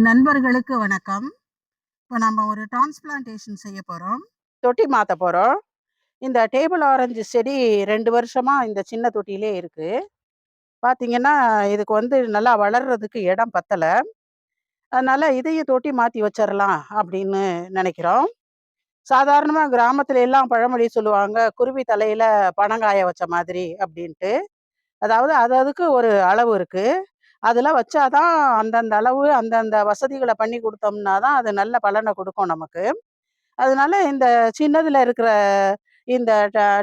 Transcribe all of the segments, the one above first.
நண்பர்களுக்கு வணக்கம். இப்போ நம்ம ஒரு டிரான்ஸ்பிளான்டேஷன் செய்ய போறோம். தொட்டி மாத்த போறோம். இந்த டேபிள் ஆரஞ்சு செடி 2 வருஷமா இந்த சின்ன தொட்டியிலே இருக்கு. பார்த்தீங்கன்னா, இதுக்கு நல்லா வளர்றதுக்கு இடம் பத்தல. அதனால இதையும் தொட்டி மாத்தி வச்சிரலாம் அப்படின்னு நெனைக்கிறோம். சாதாரணமா கிராமத்துல எல்லாம் பழமொழி சொல்லுவாங்க, "குருவி தலையில பனங்காய வச்ச மாதிரி" அப்படின்ட்டு. அதாவது அது அதுக்கு ஒரு அளவு இருக்கு. அதுல வச்சா தான் அந்தந்த அளவு, அந்தந்த வசதிகள பண்ணி குடுத்தோம்னா தான் அது நல்ல பலன குடுக்கும் நமக்கு. அதனால இந்த சின்னதுல இருக்கிற இந்த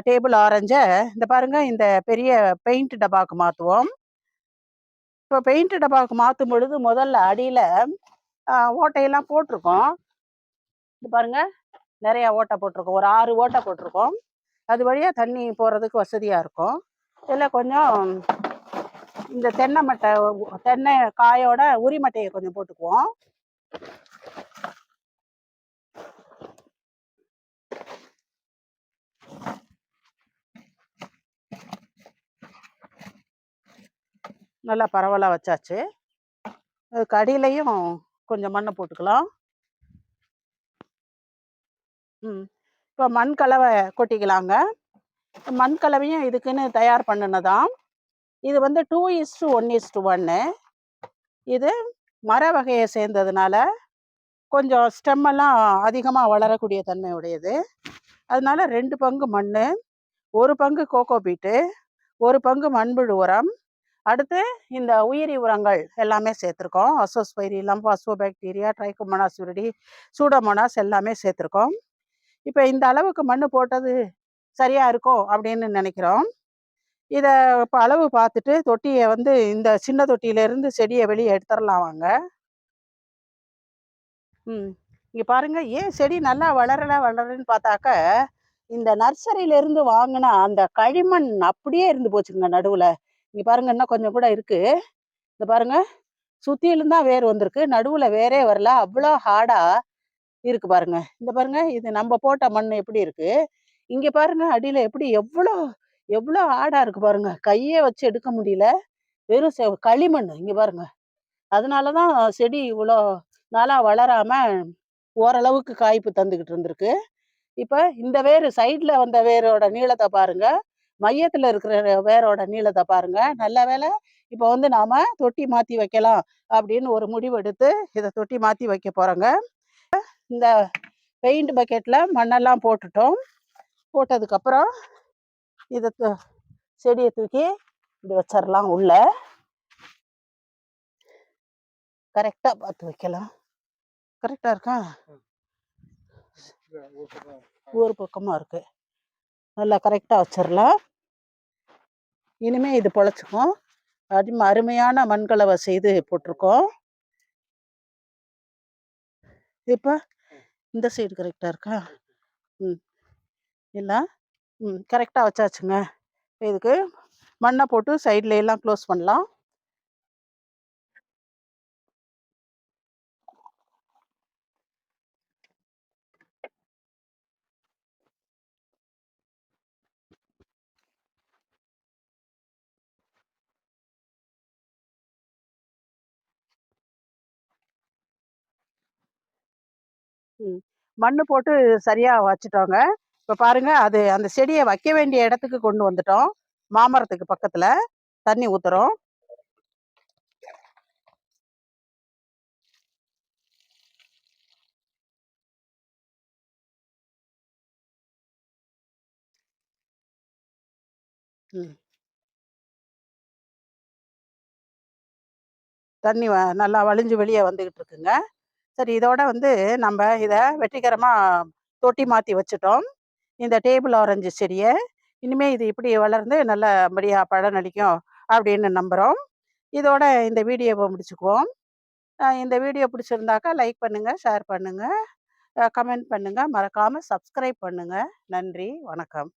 டேபிள் ஆரஞ்ச இந்த பாருங்க, இந்த பெரிய பெயிண்ட் டப்பாக்கு மாத்துவோம். இப்போ பெயிண்ட் டப்பாவுக்கு மாத்தும் பொழுது முதல்ல அடியில ஓட்டையெல்லாம் போட்டிருக்கோம். இது பாருங்க, நெறைய ஓட்டை போட்டிருக்கோம். ஒரு 6 ஓட்டை போட்டிருக்கோம். அது வழியா தண்ணி போறதுக்கு வசதியா இருக்கும். இதுல கொஞ்சம் இந்த தென்னை காயோட உரிமட்டையை கொஞ்சம் போட்டுக்குவோம். நல்லா பரவலா வச்சாச்சு. அதுக்கு அடியிலையும் கொஞ்சம் மண்ணை போட்டுக்கலாம். இப்போ மண் கலவை கொட்டிக்கலாங்க. மண் கலவையும் இதுக்குன்னு தயார் பண்ணினதாம். இது 2:1:1. இது மர வகையை சேர்ந்ததுனால கொஞ்சம் ஸ்டெம்மெல்லாம் அதிகமாக வளரக்கூடிய தன்மை உடையது. அதனால 2 பங்கு மண், 1 பங்கு கோகோ பீட்டு, 1 பங்கு மண்புழு உரம், அடுத்து இந்த உயிரி உரங்கள் எல்லாமே சேர்த்துருக்கோம். அசோஸ்பைரிலம், பாஸ்போபாக்டீரியா, ட்ரைகோமோனாஸ் விரிடி, சூடோமோனாஸ் எல்லாமே சேர்த்துருக்கோம். இப்போ இந்த அளவுக்கு மண் போட்டது சரியா இருக்கும் அப்படின்னு நினைக்கிறோம். இதை இப்போ அளவு பார்த்துட்டு தொட்டியை இந்த சின்ன தொட்டியிலேருந்து செடியை வெளியே எடுத்துடலாம் வாங்க. இங்கே பாருங்க, ஏன் செடி நல்லா வளரலன்னு பார்த்தாக்க, இந்த நர்சரியிலேருந்து வாங்கினா அந்த களிமண் அப்படியே இருந்து போச்சுங்க நடுவில். இங்கே பாருங்க, இன்னும் கொஞ்சம் கூட இருக்கு. இந்த பாருங்க, சுத்தியிலும் தான் வேர் வந்திருக்கு, நடுவில் வேரே வரல. அவ்வளோ ஹார்டா இருக்கு பாருங்க. இந்த பாருங்க, இது நம்ம போட்ட மண் எப்படி இருக்கு. இங்க பாருங்க, அடியில எப்படி எவ்வளோ எவ்வளோ ஆடா இருக்கு பாருங்க. கையே வச்சு எடுக்க முடியல. வெறும் களிமண் இங்க பாருங்க. அதனாலதான் செடி இவ்வளோ நாளா வளராம ஓரளவுக்கு காய்ப்பு தந்துகிட்டு இருந்திருக்கு. இப்ப இந்த வேறு சைட்ல வந்த வேரோட நீளத்தை பாருங்க, மையத்துல இருக்கிற வேரோட நீளத்தை பாருங்க. நல்ல வேலை இப்ப நாம தொட்டி மாத்தி வைக்கலாம் அப்படின்னு ஒரு முடிவு எடுத்து இதை தொட்டி மாத்தி வைக்க போறோங்க. இந்த பெயிண்ட் பக்கெட்ல மண்ணெல்லாம் போட்டுட்டோம். போட்டதுக்கப்புறம் இதை செடியை தூக்கி இப்படி வச்சிடலாம். உள்ள கரெக்டா பார்த்து வைக்கலாம். கரெக்டா இருக்கா? ஒரு பக்கமா இருக்கு. நல்லா கரெக்டா வச்சிடலாம். இனிமே இது பொழைச்சுக்கும். அருமையான மண்கலவை செய்து போட்டிருக்கோம். இப்ப இந்த சைடு கரெக்டா இருக்கா? இல்ல, கரெக்டா வச்சாச்சுங்க. இதுக்கு மண்ணை போட்டு சைட்ல எல்லாம் க்ளோஸ் பண்ணலாம். மண்ணு போட்டு சரியா வச்சுட்டோங்க. இப்ப பாருங்க, அது அந்த செடியை வைக்க வேண்டிய இடத்துக்கு கொண்டு வந்துட்டோம். மாமரத்துக்கு பக்கத்துல தண்ணி ஊத்துறோம். தண்ணி நல்லா வழிஞ்சு வெளியே வந்துகிட்டு இருக்குங்க. சரி, இதோட நம்ம இதை வெற்றிகரமா தொட்டி மாத்தி வச்சுட்டோம். இந்த டேபிள் ஆரஞ்சு செடியை இனிமே இது இப்படி வளர்ந்து நல்லபடியா பலனளிக்கும் அப்படின்னு நம்புறோம். இதோட இந்த வீடியோவை முடிச்சுக்குவோம். இந்த வீடியோ பிடிச்சிருந்தாக்கா லைக் பண்ணுங்க, ஷேர் பண்ணுங்க, கமெண்ட் பண்ணுங்க, மறக்காம சப்ஸ்கிரைப் பண்ணுங்க. நன்றி, வணக்கம்.